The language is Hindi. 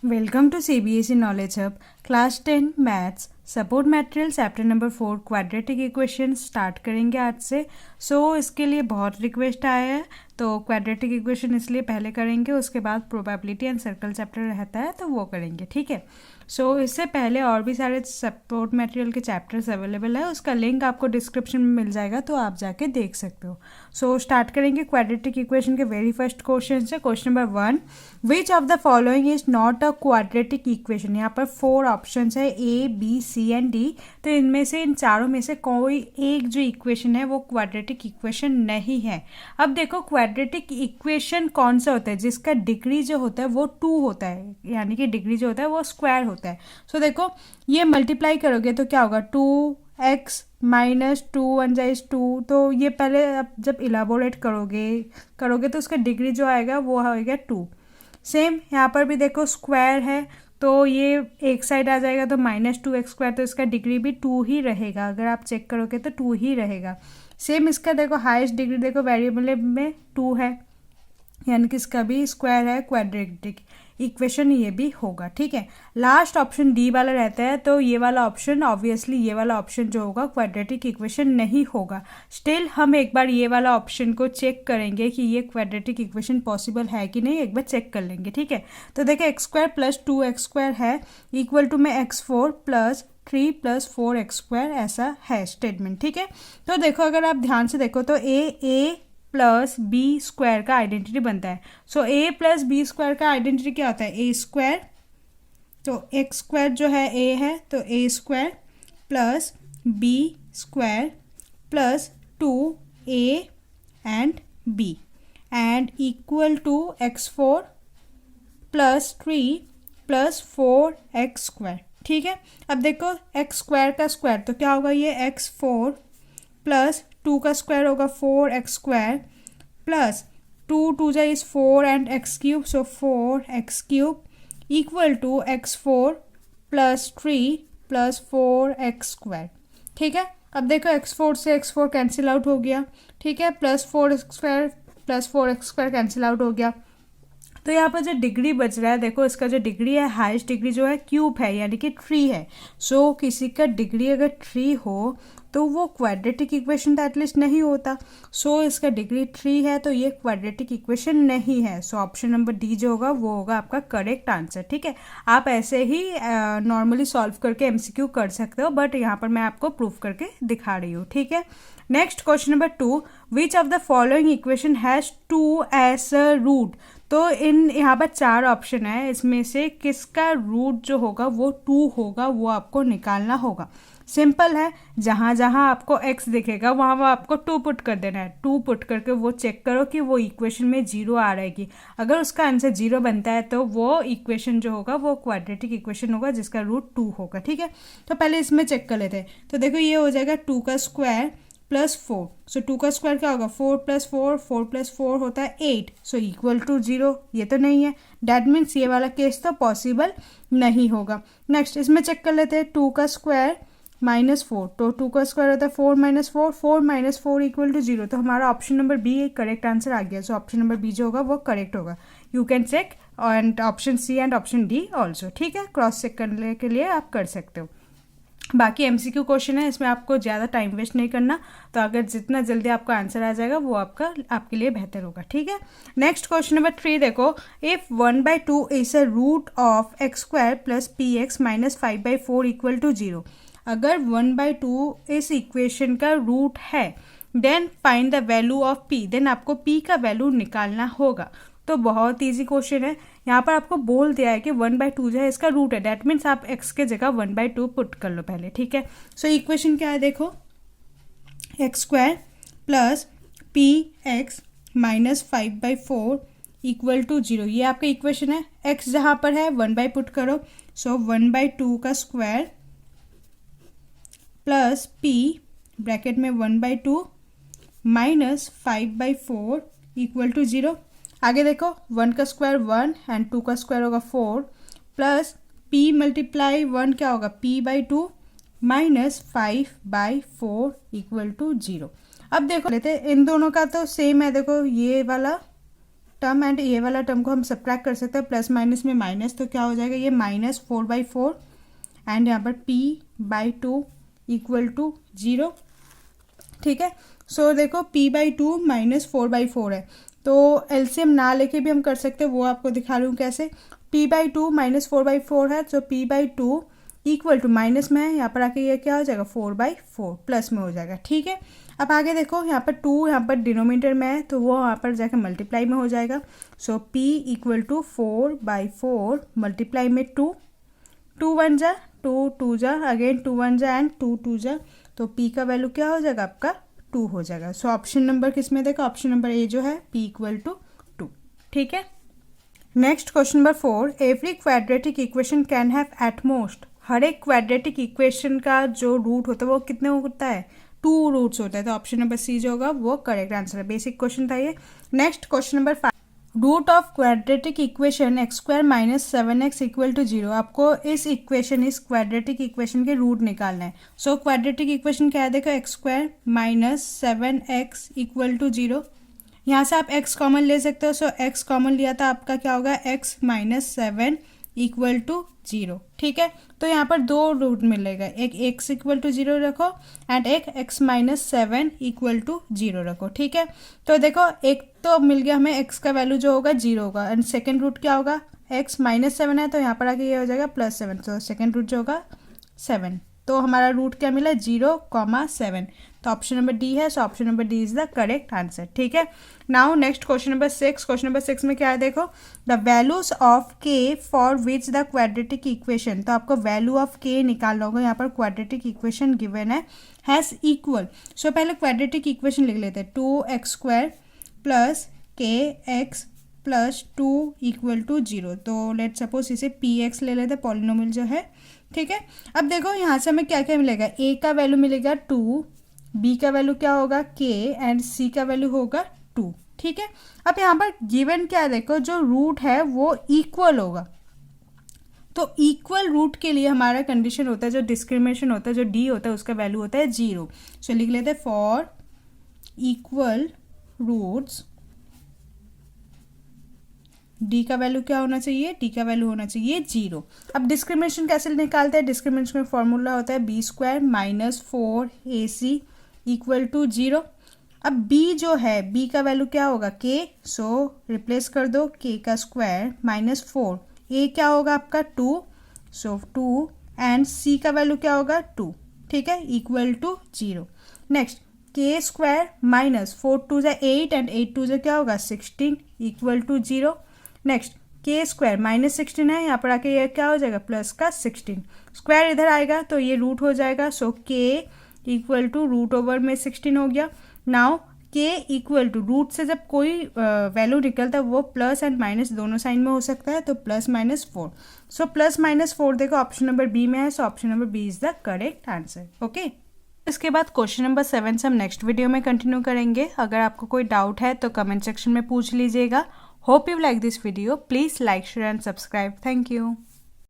Welcome to CBSE knowledge hub class 10 maths support material chapter number 4 quadratic equation start करेंगे आज से। इसके लिए बहुत रिक्वेस्ट आया है, तो क्वाड्रेटिक इक्वेशन इसलिए पहले करेंगे, उसके बाद प्रोबेबिलिटी एंड सर्कल चैप्टर रहता है तो वो करेंगे, ठीक है। इससे पहले और भी सारे सपोर्ट मटेरियल के चैप्टर्स अवेलेबल है, उसका लिंक आपको डिस्क्रिप्शन में मिल जाएगा, तो आप जाके देख सकते हो। स्टार्ट करेंगे क्वाड्रेटिक इक्वेशन के वेरी फर्स्ट क्वेश्चन से। Question number 1, which of the following is not a quadratic equation. यहाँ पर 4 ऑप्शंस है, A, B, C and D। तो इनमें से इन चारों में से कोई एक जो इक्वेशन है वो क्वाड्रेटिक इक्वेशन नहीं है। अब देखो क्वाड्रेटिक इक्वेशन कौन सा होता है, जिसका डिग्री जो होता है वो 2 होता है, यानी कि डिग्री जो होता है वो स्क्वायर होता है। देखो ये मल्टीप्लाई करोगे तो क्या होगा, 2x माइनस 2 1 जाइज 2। तो ये पहले आप जब इलाबोरेट करोगे तो उसका डिग्री जो आएगा वो आएगा 2। सेम यहाँ पर भी देखो स्क्वायर है, तो ये एक साइड आ जाएगा तो -2x², तो इसका डिग्री भी 2 ही रहेगा। अगर आप चेक करोगे तो 2 ही रहेगा। सेम इसका देखो हाईएस्ट डिग्री देखो वेरिएबल में 2 है, यानी कि इसका भी स्क्वायर है, क्वाड्रेटिक इक्वेशन ये भी होगा, ठीक है। लास्ट ऑप्शन डी वाला रहता है, तो ये वाला ऑप्शन ऑब्वियसली ये वाला ऑप्शन जो होगा क्वाड्रेटिक इक्वेशन नहीं होगा। स्टिल हम एक बार ये वाला ऑप्शन को चेक करेंगे कि ये क्वाड्रेटिक इक्वेशन पॉसिबल है कि नहीं, एक बार चेक कर लेंगे, ठीक है। तो देखिए x² + 2x² है इक्वल टू में x4 + 3 + 4x², ऐसा है स्टेटमेंट, ठीक है। तो देखो अगर आप ध्यान से देखो तो a प्लस b² का आइडेंटिटी बनता है। a + b² का आइडेंटिटी क्या होता है, a²। तो x² जो है a है, तो a² + b² + 2a and b and equal to x4 + 3 + 4x², ठीक है। अब देखो x² का स्क्वायर तो क्या होगा, ये x4 + 2 का स्क्वायर होगा 4x² + 2 2 is 4 and x³ so 4x³ equal to x4 + 3 + 4x², ठीक है। अब देखो x4 से x4 कैंसिल आउट हो गया, ठीक है, +4x² + 4x² कैंसिल आउट हो गया। तो यहाँ पर जो डिग्री बच रहा है, देखो इसका जो डिग्री है हाईएस्ट डिग्री जो है क्यूब है, यानी कि 3 है। किसी का डिग्री अगर 3 हो तो वो क्वाड्रेटिक इक्वेशन तो एटलीस्ट नहीं होता। इसका डिग्री 3 है तो ये क्वाड्रेटिक इक्वेशन नहीं है। ऑप्शन नंबर डी जो होगा वो होगा आपका करेक्ट आंसर, ठीक है। आप ऐसे ही नॉर्मली सॉल्व करके एमसीक्यू कर सकते हो, बट यहाँ पर मैं आपको प्रूफ करके दिखा रही हूँ, ठीक है। Next question number 2, which of the following equation has 2 as a root. तो यहाँ पर 4 ऑप्शन है, इसमें से किसका रूट जो होगा वो 2 होगा, वो आपको निकालना होगा। सिंपल है, जहाँ जहाँ आपको x दिखेगा वहाँ वहाँ आपको 2 पुट कर देना है। 2 पुट करके वो चेक करो कि वो इक्वेशन में 0 आ रहेगी। अगर उसका आंसर 0 बनता है तो वो इक्वेशन जो होगा वो क्वाड्रेटिक इक्वेशन होगा जिसका रूट 2 होगा, ठीक है। तो पहले इसमें चेक कर लेते हैं। तो देखो ये हो जाएगा 2 का स्क्वायर + 4। 2 का स्क्वायर क्या होगा, 4 + 4, 4 + 4 होता है 8। इक्वल टू 0, ये तो नहीं है। डैट मीन्स ये वाला केस तो पॉसिबल नहीं होगा। नेक्स्ट इसमें चेक कर लेते हैं, 2 का स्क्वायर -4। तो 2 का स्क्वायर होता है 4 - 4, 4 - 4 इक्वल टू 0। तो हमारा option number B correct answer आ गया। ऑप्शन नंबर बी जो होगा वो करेक्ट होगा। You can check and option C and option D also, ठीक है। क्रॉस चेक करने के लिए आप कर सकते हो। बाकी एमसीक्यू क्वेश्चन है, इसमें आपको ज़्यादा टाइम वेस्ट नहीं करना, तो अगर जितना जल्दी आपका आंसर आ जाएगा वो आपके लिए बेहतर होगा, ठीक है। नेक्स्ट क्वेश्चन नंबर 3 देखो, if 1/2 is a root of x² + px - 5/4 equal to 0। अगर 1/2 इस इक्वेशन का रूट है, then find the value of p। Then आपको p का वैल्यू निकालना होगा। तो बहुत ईजी क्वेश्चन है। यहाँ पर आपको बोल दिया है कि 1/2 जो है इसका रूट है, डैट मीन्स आप x के जगह 1/2 पुट कर लो पहले, ठीक है। इक्वेशन क्या है देखो, x² + px - 5/4 इक्वल टू 0। ये आपका इक्वेशन है। x जहाँ पर है 1/2 पुट करो, 1/2 का स्क्वायर + p ब्रैकेट में 1/2 - 5/4 इक्वल टू 0। आगे देखो 1 का स्क्वायर 1 एंड 2 का स्क्वायर होगा 4 + p × 1 क्या होगा, p/2 - 5/4 इक्वल टू 0। अब देखो लेते इन दोनों का तो सेम है। देखो ये वाला टर्म एंड ये वाला टर्म को हम सब्ट्रैक्ट कर सकते हैं, प्लस माइनस में माइनस, तो क्या हो जाएगा ये -4/4 एंड यहाँ पर p/2 इक्वल टू 0। ठीक है, सो देखो p/2 -4/4 है, तो एलसीएम ना लेके भी हम कर सकते हैं, वो आपको दिखा रही हूँ कैसे। p/2 -4/4 है, तो p/2 इक्वल टू माइनस में है, यहाँ पर आके ये क्या हो जाएगा 4/4 प्लस में हो जाएगा। ठीक है, अब आगे देखो यहाँ पर 2 यहाँ पर डिनोमिनेटर में है, तो वो यहाँ पर जाकर मल्टीप्लाई में हो जाएगा। सो p इक्वल टू 4/4 मल्टीप्लाई में 2, 2 1 जा 2, 2 जा अगेन 2 1 जा एंड 2 2 जा, तो p का वैल्यू क्या हो जाएगा आपका 2 हो जाएगा। सो ऑप्शन नंबर किस में देखो, ऑप्शन नंबर ए जो है p इक्वल टू 2। ठीक है, next question number 4, every quadratic equation can have at most, हर एक क्वाड्रेटिक इक्वेशन का जो रूट होता है वो कितने होता है 2 रूट्स होता है, तो ऑप्शन नंबर सी जो होगा वो करेक्ट आंसर है। बेसिक क्वेश्चन था ये। Next question number 5, root of quadratic equation x² - 7x equal to 0, आपको इस इक्वेशन इस क्वाड्रेटिक इक्वेशन के रूट निकालना है। सो क्वाड्रेटिक इक्वेशन क्या है देखो, x² - 7x इक्वल टू 0, यहाँ से आप x कॉमन ले सकते हो। सो x कॉमन लिया था आपका क्या होगा x - 7 इक्वल टू 0। ठीक है, तो यहाँ पर दो रूट मिलेगा, एक x इक्वल टू 0 रखो एंड एक x - 7 इक्वल टू 0 रखो। ठीक है, तो देखो एक तो मिल गया हमें x का वैल्यू जो होगा 0 होगा एंड सेकेंड रूट क्या होगा x - 7 है, तो यहाँ पर आके ये हो जाएगा +7, तो सेकेंड रूट जो होगा 7, तो हमारा रूट क्या मिला 0,7, तो ऑप्शन नंबर डी है। So option number D is the correct answer. ठीक है, now next question number 6, question number 6 में क्या है देखो, the values of k for which the quadratic equation, तो आपको वैल्यू ऑफ k निकालना होगा। यहाँ पर क्वाड्रेटिक इक्वेशन गिवन है हैज इक्वल, सो पहले क्वाड्रेटिक इक्वेशन लिख लेते हैं, 2x² plus kx plus 2 equal to 0, तो लेट सपोज इसे px ले लेते हैं, पॉलिनोमियल जो है। ठीक है, अब देखो यहाँ से हमें क्या क्या मिलेगा, a का वैल्यू मिलेगा 2, b का वैल्यू क्या होगा k एंड c का वैल्यू होगा 2। ठीक है, अब यहाँ पर गिवन क्या है देखो, जो रूट है वो इक्वल होगा, तो इक्वल रूट के लिए हमारा कंडीशन होता है, जो डिस्क्रिमिनेशन होता है, जो d होता है उसका वैल्यू होता है 0। सो लिख लेते हैं फॉर इक्वल रूट्स d का वैल्यू क्या होना चाहिए, d का वैल्यू होना चाहिए 0। अब डिस्क्रिमिनेशन कैसे निकालते हैं, डिस्क्रिमिनेशन में फॉर्मूला होता है b² - 4ac इक्वल टू 0। अब b जो है b का वैल्यू क्या होगा k, सो रिप्लेस कर दो k का स्क्वायर -4, a क्या होगा आपका 2, सो 2 एंड c का वैल्यू क्या होगा 2। ठीक है, equal to 0। Next k² - 4 2 = 8 and 8 2 = क्या होगा 16 इक्वल टू 0। नेक्स्ट k² -16 है, यहाँ पर आके ये क्या हो जाएगा प्लस का 16, स्क्वायर इधर आएगा तो ये रूट हो जाएगा। So k equal to root over में 16 हो गया। Now k equal to root से जब कोई वैल्यू निकलता है वो प्लस एंड माइनस दोनों साइन में हो सकता है, तो +-4। सो +-4 देखो ऑप्शन नंबर बी में है, so option number B is the correct answer. Okay, इसके बाद क्वेश्चन नंबर 7 से हम नेक्स्ट वीडियो में कंटिन्यू करेंगे। अगर आपको कोई डाउट है तो कमेंट सेक्शन में पूछ लीजिएगा। Hope you like this video. Please like, share and subscribe. Thank you.